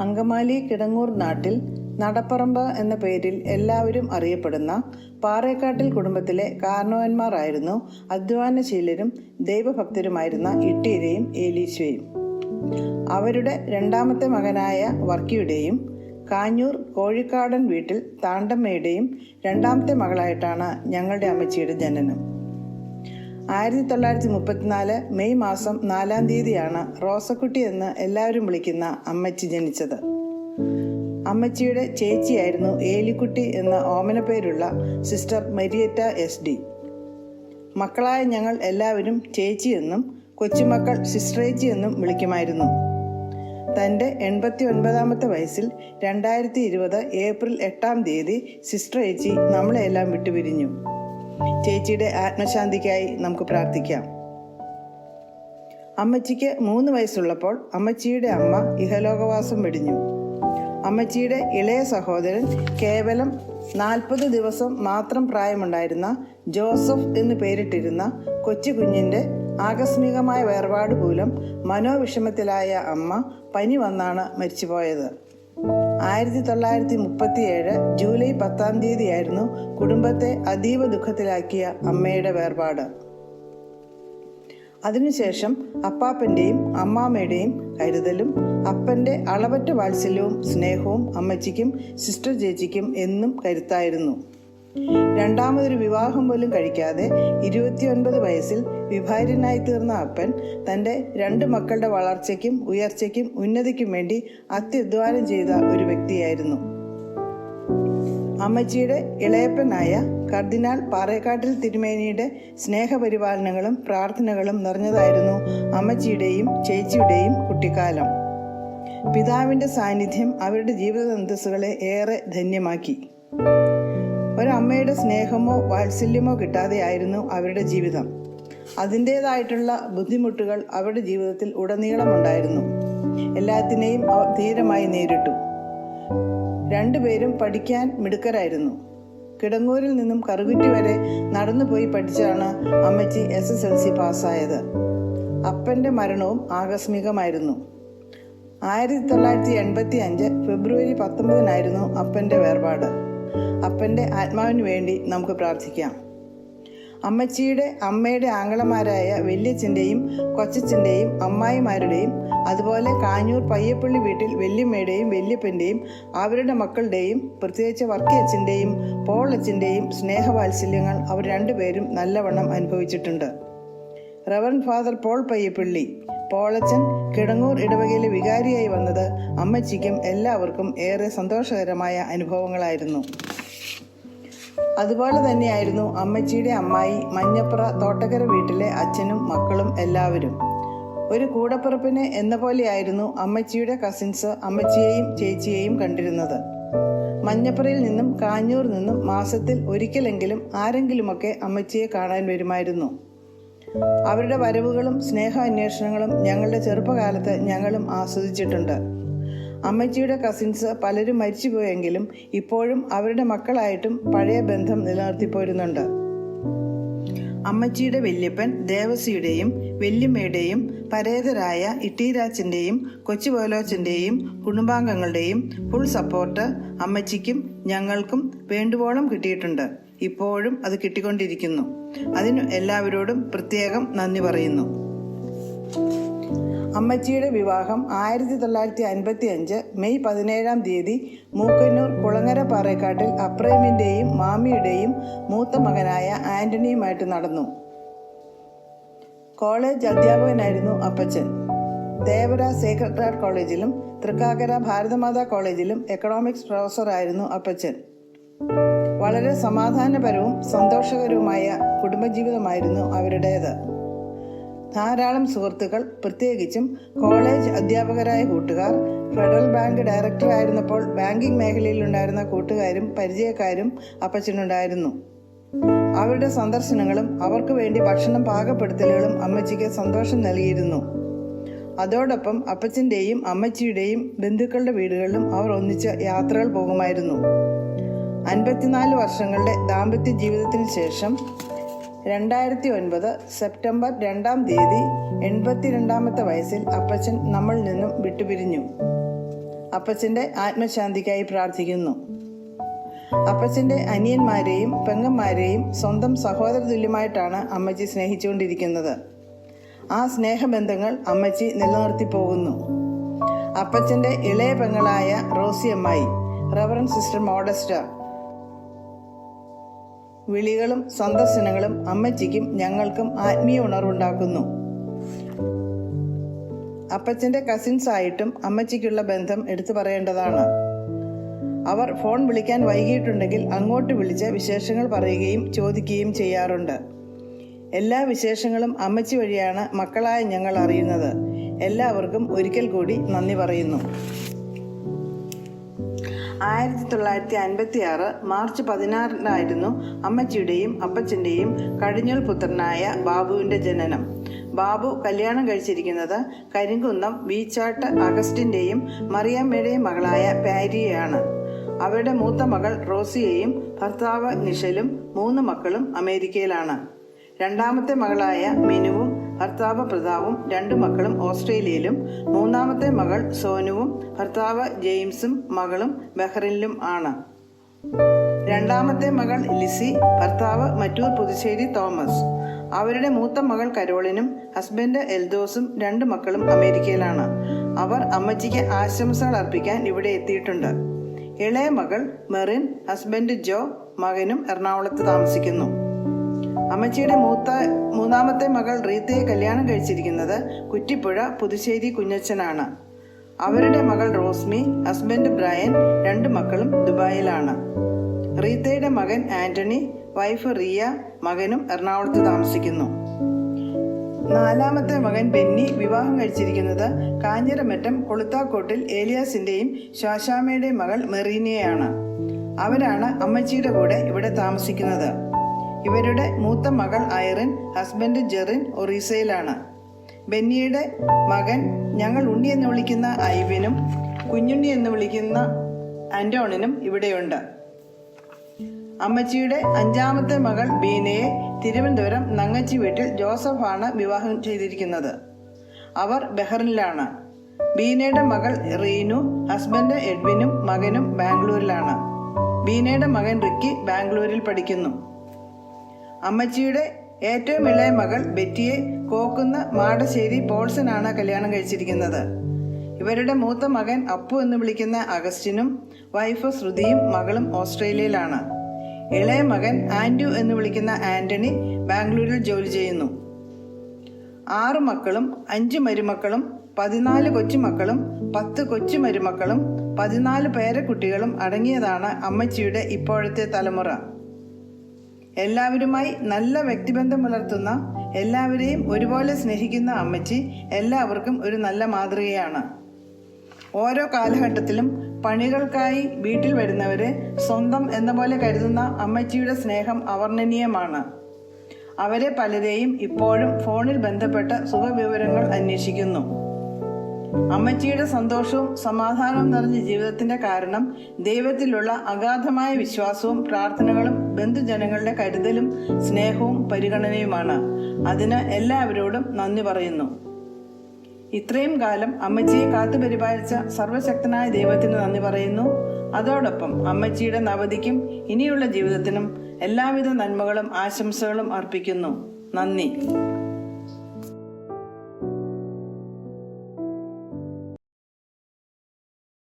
അങ്കമാലി കിടങ്ങൂർ നാട്ടിൽ നടപ്പറമ്പ് എന്ന പേരിൽ എല്ലാവരും അറിയപ്പെടുന്ന പാറേക്കാട്ടിൽ കുടുംബത്തിലെ കാരണവന്മാരായിരുന്നു അധ്വാനശീലരും ദൈവഭക്തരുമായിരുന്ന ഇട്ടീരയും ഏലീശയും. അവരുടെ രണ്ടാമത്തെ മകനായ വർക്കിയുടെയും കാഞ്ഞൂർ കോഴിക്കാടൻ വീട്ടിൽ താണ്ടമ്മയുടെയും രണ്ടാമത്തെ മകളായിട്ടാണ് ഞങ്ങളുടെ അമ്മച്ചിയുടെ ജനനം. 1934 മെയ് മാസം 4-ാം തീയതിയാണ് റോസക്കുട്ടി എന്ന് എല്ലാവരും വിളിക്കുന്ന അമ്മച്ചി ജനിച്ചത്. അമ്മച്ചിയുടെ ചേച്ചിയായിരുന്നു ഏലിക്കുട്ടി എന്ന ഓമനപ്പേരുള്ള സിസ്റ്റർ മരിയറ്റ SD. മക്കളായ ഞങ്ങൾ എല്ലാവരും ചേച്ചി എന്നും കൊച്ചുമക്കൾ സിസ്റ്ററേച്ചി എന്നും വിളിക്കുമായിരുന്നു. തൻ്റെ 89-ാമത്തെ വയസ്സിൽ 2020 ഏപ്രിൽ 8-ാം തീയതി സിസ്റ്റർ ചേച്ചി നമ്മളെല്ലാം വിട്ടുപിരിഞ്ഞു. ചേച്ചിയുടെ ആത്മശാന്തിക്കായി നമുക്ക് പ്രാർത്ഥിക്കാം. അമ്മച്ചിക്ക് 3 വയസ്സുള്ളപ്പോൾ അമ്മച്ചിയുടെ അമ്മ ഇഹലോകവാസം വെടിഞ്ഞു. അമ്മച്ചിയുടെ ഇളയ സഹോദരൻ കേവലം 40 ദിവസം മാത്രം പ്രായമുണ്ടായിരുന്ന ജോസഫ് എന്ന് പേരിട്ടിരുന്ന കൊച്ചു കുഞ്ഞിൻ്റെ ആകസ്മികമായ വേർപാട് മൂലം മനോവിഷമത്തിലായ അമ്മ പനി വന്നാണ് മരിച്ചുപോയത്. 1937 ജൂലൈ 10-ാം തീയതിയായിരുന്നു കുടുംബത്തെ അതീവ ദുഃഖത്തിലാക്കിയ അമ്മയുടെ വേർപാട്. അതിനുശേഷം അപ്പാപ്പൻ്റെയും അമ്മാമ്മയുടെയും കരുതലും അപ്പൻ്റെ അളവറ്റ വാത്സല്യവും സ്നേഹവും അമ്മച്ചിക്കും സിസ്റ്റർ ചേച്ചിക്കും എന്നും കരുത്തായിരുന്നു. രണ്ടാമതൊരു വിവാഹം പോലും കഴിക്കാതെ 29 വയസ്സിൽ വിഭാര്യനായി തീർന്ന അപ്പൻ തൻ്റെ 2 മക്കളുടെ വളർച്ചയ്ക്കും ഉയർച്ചയ്ക്കും ഉന്നതിക്കും വേണ്ടി അത്യധ്വാനം ചെയ്ത ഒരു വ്യക്തിയായിരുന്നു. അമ്മച്ചിയുടെ ഇളയപ്പനായ കർദിനാൾ പാറേക്കാട്ടിൽ തിരുമേനിയുടെ സ്നേഹപരിപാലനങ്ങളും പ്രാർത്ഥനകളും നിറഞ്ഞതായിരുന്നു അമ്മച്ചിയുടെയും ചേച്ചിയുടെയും കുട്ടിക്കാലം. പിതാവിൻ്റെ സാന്നിധ്യം അവരുടെ ജീവിത അന്തസ്സുകളെ ഏറെ ധന്യമാക്കി. ഒരമ്മയുടെ സ്നേഹമോ വാത്സല്യമോ കിട്ടാതെയായിരുന്നു അവരുടെ ജീവിതം. അതിൻ്റേതായിട്ടുള്ള ബുദ്ധിമുട്ടുകൾ അവരുടെ ജീവിതത്തിൽ ഉടനീളമുണ്ടായിരുന്നു. എല്ലാത്തിനെയും അവർ ധീരമായി നേരിട്ടു. 2 പേരും പഠിക്കാൻ മിടുക്കരായിരുന്നു. കിടങ്ങൂരിൽ നിന്നും കറുകുറ്റി വരെ നടന്നുപോയി പഠിച്ചാണ് അമ്മച്ചി SSLC പാസ്സായത്. അപ്പൻ്റെ മരണവും ആകസ്മികമായിരുന്നു. 1985 ഫെബ്രുവരി 19-നായിരുന്നു അപ്പൻ്റെ വേർപാട്. അപ്പൻ്റെ ആത്മാവിന് വേണ്ടി നമുക്ക് പ്രാർത്ഥിക്കാം. അമ്മച്ചിയുടെ അമ്മയുടെ ആങ്ങളമാരായ വല്യച്ഛൻ്റെയും കൊച്ചച്ഛൻ്റെയും അമ്മായിമാരുടെയും അതുപോലെ കാഞ്ഞൂർ പയ്യപ്പള്ളി വീട്ടിൽ വല്യമ്മയുടെയും വല്യപ്പൻ്റെയും അവരുടെ മക്കളുടെയും പ്രത്യേകിച്ച് വർക്കിയച്ഛൻ്റെയും പോൾ അച്ഛൻ്റെയും സ്നേഹവാത്സല്യങ്ങൾ അവർ 2 പേരും നല്ലവണ്ണം അനുഭവിച്ചിട്ടുണ്ട്. Reverend father Paul Payyappilly Polachan Kidangoor ഇടവകയിലെ വികാരിയായി വന്നത് അമ്മച്ചിക്കും എല്ലാവർക്കും ഏറെ സന്തോഷകരമായ അനുഭവങ്ങളായിരുന്നു. അതുപോലെ തന്നെയായിരുന്നു അമ്മച്ചിയുടെ അമ്മായി മഞ്ഞപ്ര തോട്ടക്കര വീട്ടിലെ അച്ഛനും മക്കളും എല്ലാവരും. ഒരു കൂടപ്പിറപ്പിനെ എന്ന പോലെയായിരുന്നു അമ്മച്ചിയുടെ കസിൻസ് അമ്മച്ചിയെയും ചേച്ചിയെയും കണ്ടിരുന്നത്. മഞ്ഞപ്രയിൽ നിന്നും കാഞ്ഞൂർ നിന്നും മാസത്തിൽ ഒരിക്കലെങ്കിലും ആരെങ്കിലുമൊക്കെ അമ്മച്ചിയെ കാണാൻ വരുമായിരുന്നു. അവരുടെ വരവുകളും സ്നേഹാന്വേഷണങ്ങളും ഞങ്ങളുടെ ചെറുപ്പകാലത്ത് ഞങ്ങളും ആസ്വദിച്ചിട്ടുണ്ട്. അമ്മച്ചിയുടെ കസിൻസ് പലരും മരിച്ചുപോയെങ്കിലും ഇപ്പോഴും അവരുടെ മക്കളായിട്ടും പഴയ ബന്ധം നിലനിർത്തിപ്പോരുന്നുണ്ട്. അമ്മച്ചിയുടെ വല്യപ്പൻ ദേവസിയുടെയും വല്യമ്മയുടെയും പരേതരായ ഇട്ടീരാച്ചൻ്റെയും കൊച്ചുപോലോച്ചൻ്റെയും കുടുംബാംഗങ്ങളുടെയും ഫുൾ സപ്പോർട്ട് അമ്മച്ചിക്കും ഞങ്ങൾക്കും വേണ്ടുവോളം കിട്ടിയിട്ടുണ്ട്. ഇപ്പോഴും അത് കിട്ടിക്കൊണ്ടിരിക്കുന്നു. അതിന് എല്ലാവരോടും പ്രത്യേകം നന്ദി പറയുന്നു. അമ്മച്ചിയുടെ വിവാഹം 1955 മെയ് 17-ാം തീയതി മൂക്കന്നൂർ കുളങ്ങര പാറേക്കാട്ടിൽ അപ്രേമിൻ്റെയും മാമിയുടെയും മൂത്ത മകനായ ആൻ്റണിയുമായിട്ട് നടന്നു. കോളേജ് അധ്യാപകനായിരുന്നു അപ്പച്ചൻ. തേവര സേക്രഡ് ഹാർട്ട് കോളേജിലും തൃക്കാക്കര ഭാരതമാതാ കോളേജിലും എക്കണോമിക്സ് പ്രൊഫസറായിരുന്നു അപ്പച്ചൻ. വളരെ സമാധാനപരവും സന്തോഷകരവുമായ കുടുംബജീവിതമായിരുന്നു അവരുടേത്. ധാരാളം സുഹൃത്തുക്കൾ, പ്രത്യേകിച്ചും കോളേജ് അധ്യാപകരായ കൂട്ടുകാർ, ഫെഡറൽ ബാങ്ക് ഡയറക്ടറായിരുന്നപ്പോൾ ബാങ്കിംഗ് മേഖലയിലുണ്ടായിരുന്ന കൂട്ടുകാരും പരിചയക്കാരും അപ്പച്ചനുണ്ടായിരുന്നു. അവരുടെ സന്ദർശനങ്ങളും അവർക്ക് വേണ്ടി ഭക്ഷണം പാകപ്പെടുത്തലുകളും അമ്മച്ചിക്ക് സന്തോഷം നൽകിയിരുന്നു. അതോടൊപ്പം അപ്പച്ചൻ്റെയും അമ്മച്ചിയുടെയും ബന്ധുക്കളുടെ വീടുകളിലും അവർ ഒന്നിച്ച് യാത്രകൾ പോകുമായിരുന്നു. 54 വർഷങ്ങളുടെ ദാമ്പത്യ ജീവിതത്തിന് ശേഷം 2009 സെപ്റ്റംബർ 2-ാം തീയതി 82-ാമത്തെ വയസ്സിൽ അപ്പച്ചൻ നമ്മളിൽ നിന്നും വിട്ടുപിരിഞ്ഞു. അപ്പച്ചൻ്റെ ആത്മശാന്തിക്കായി പ്രാർത്ഥിക്കുന്നു. അപ്പച്ചൻ്റെ അനിയന്മാരെയും പെങ്ങന്മാരെയും സ്വന്തം സഹോദര തുല്യമായിട്ടാണ് അമ്മച്ചി സ്നേഹിച്ചുകൊണ്ടിരിക്കുന്നത്. ആ സ്നേഹബന്ധങ്ങൾ അമ്മച്ചി നിലനിർത്തി പോകുന്നു. അപ്പച്ചൻ്റെ ഇളയ പെങ്ങളായ റോസി അമ്മായി, റവറൻഡ് സിസ്റ്റർ മോഡസ്റ്റ, വിളികളും സന്ദർശനങ്ങളും അമ്മച്ചിക്കും ഞങ്ങൾക്കും ആത്മീയ ഉണർവുണ്ടാക്കുന്നു. അപ്പച്ചൻ്റെ കസിൻസ് ആയിട്ടും അമ്മച്ചിക്കുള്ള ബന്ധം എടുത്തു പറയേണ്ടതാണ്. അവർ ഫോൺ വിളിക്കാൻ വൈകിയിട്ടുണ്ടെങ്കിൽ അങ്ങോട്ട് വിളിച്ച് വിശേഷങ്ങൾ പറയുകയും ചോദിക്കുകയും ചെയ്യാറുണ്ട്. എല്ലാ വിശേഷങ്ങളും അമ്മച്ചി വഴിയാണ് മക്കളായ ഞങ്ങൾ അറിയുന്നത്. എല്ലാവർക്കും ഒരിക്കൽ കൂടി നന്ദി പറയുന്നു. 1956 മാർച്ച് 16 അമ്മച്ചിയുടെയും അപ്പച്ചൻ്റെയും കടിഞ്ഞൂൽ പുത്രനായ ബാബുവിൻ്റെ ജനനം. ബാബു കല്യാണം കഴിച്ചിരിക്കുന്നത് കരിങ്കുന്നം വീച്ചാട്ട് അഗസ്റ്റിൻ്റെയും മറിയാമ്മയുടെയും മകളായ പാരിയെയാണ്. അവരുടെ മൂത്ത മകൾ റോസിയെയും ഭർത്താവ് നിഷലും 3 മക്കളും അമേരിക്കയിലാണ്. രണ്ടാമത്തെ മകളായ മിനുവും ഭർത്താവ് പ്രതാവും 2 മക്കളും ഓസ്ട്രേലിയയിലും, 3-മത്തെ മകൾ സോനുവും ഭർത്താവ് ജെയിംസും മകളും ബഹ്റിനിലും ആണ്. 2-മത്തെ മകൾ ലിസി, ഭർത്താവ് മറ്റൂർ പുതുശ്ശേരി തോമസ്. അവരുടെ മൂത്ത മകൾ കരോളിനും ഹസ്ബൻഡ് എൽദോസും 2 മക്കളും അമേരിക്കയിലാണ്. അവർ അമ്മച്ചിക്ക് ആശംസകൾ അർപ്പിക്കാൻ ഇവിടെ എത്തിയിട്ടുണ്ട്. ഇളയ മകൾ മെറിൻ, ഹസ്ബൻഡ് ജോ, മകനും എറണാകുളത്ത് താമസിക്കുന്നു. അമ്മച്ചിയുടെ 3-മത്തെ മകൾ റീത്തയെ കല്യാണം കഴിച്ചിരിക്കുന്നത് കുറ്റിപ്പുഴ പുതുശ്ശേരി കുഞ്ഞച്ചനാണ്. അവരുടെ മകൾ റോസ്മി, ഹസ്ബൻഡ് ബ്രയൻ, 2 മക്കളും ദുബായിലാണ്. റീത്തയുടെ മകൻ ആന്റണി, വൈഫ് റിയ, മകനും എറണാകുളത്ത് താമസിക്കുന്നു. 4-മത്തെ മകൻ ബെന്നി വിവാഹം കഴിച്ചിരിക്കുന്നത് കാഞ്ഞിരമറ്റം കൊളുത്താക്കോട്ടിൽ ഏലിയാസിന്റെയും ശാശാമയുടെയും മകൾ മെറീനയാണ്. അവരാണ് അമ്മച്ചിയുടെ കൂടെ ഇവിടെ താമസിക്കുന്നത്. ഇവരുടെ മൂത്ത മകൾ ഐറിൻ, ഹസ്ബൻഡ് ജെറിൻ ഒറീസയിലാണ്. ബെന്നിയുടെ മകൻ ഞങ്ങൾ ഉണ്ണി എന്ന് വിളിക്കുന്ന ഐവിനും കുഞ്ഞുണ്ണി എന്ന് വിളിക്കുന്ന ആന്റോണിനും ഇവിടെയുണ്ട്. അമ്മച്ചിയുടെ 5-മത്തെ മകൾ ബീനയെ തിരുവനന്തപുരം നങ്ങച്ചി വീട്ടിൽ ജോസഫാണ് വിവാഹം ചെയ്തിരിക്കുന്നത്. അവർ ബഹ്റിനിലാണ്. ബീനയുടെ മകൾ റീനു, ഹസ്ബൻഡ് എഡ്വിനും മകനും ബാംഗ്ലൂരിലാണ്. ബീനയുടെ മകൻ റിക്കി ബാംഗ്ലൂരിൽ പഠിക്കുന്നു. അമ്മച്ചിയുടെ ഏറ്റവും ഇളയ മകൾ ബെറ്റിയെ കോക്കുന്ന് മാടശ്ശേരി പോൾസനാണ് കല്യാണം കഴിച്ചിരിക്കുന്നത്. ഇവരുടെ മൂത്ത മകൻ അപ്പു എന്ന് വിളിക്കുന്ന അഗസ്റ്റിനും വൈഫ് ശ്രുതിയും മകളും ഓസ്ട്രേലിയയിലാണ്. ഇളയ മകൻ ആൻഡ്രു എന്ന് വിളിക്കുന്ന ആന്റണി ബാംഗ്ലൂരിൽ ജോലി ചെയ്യുന്നു. 6 മക്കളും 5 മരുമക്കളും 14 കൊച്ചുമക്കളും 10 കൊച്ചു മരുമക്കളും 14 പേരക്കുട്ടികളും അടങ്ങിയതാണ് അമ്മച്ചിയുടെ ഇപ്പോഴത്തെ തലമുറ. എല്ലാവരുമായി നല്ല വ്യക്തിബന്ധം പുലർത്തുന്ന, എല്ലാവരെയും ഒരുപോലെ സ്നേഹിക്കുന്ന അമ്മച്ചി എല്ലാവർക്കും ഒരു നല്ല മാതൃകയാണ്. ഓരോ കാലഘട്ടത്തിലും പണികൾക്കായി വീട്ടിൽ വരുന്നവരെ സ്വന്തം എന്ന പോലെ കരുതുന്ന അമ്മച്ചിയുടെ സ്നേഹം അവർണ്ണനീയമാണ്. അവരെ പലരെയും ഇപ്പോഴും ഫോണിൽ ബന്ധപ്പെട്ട് സുഖവിവരങ്ങൾ അന്വേഷിക്കുന്നു. അമ്മച്ചിയുടെ സന്തോഷവും സമാധാനവും നിറഞ്ഞ ജീവിതത്തിന്റെ കാരണം ദൈവത്തിലുള്ള അഗാധമായ വിശ്വാസവും പ്രാർത്ഥനകളും ബന്ധുജനങ്ങളുടെ കരുതലും സ്നേഹവും പരിഗണനയുമാണ്. അതിന് എല്ലാവരോടും നന്ദി പറയുന്നു. ഇത്രയും കാലം അമ്മച്ചിയെ കാത്തുപരിപാലിച്ച സർവശക്തനായ ദൈവത്തിന് നന്ദി പറയുന്നു. അതോടൊപ്പം അമ്മച്ചിയുടെ നവതിക്കും ഇനിയുള്ള ജീവിതത്തിനും എല്ലാവിധ നന്മകളും ആശംസകളും അർപ്പിക്കുന്നു. നന്ദി.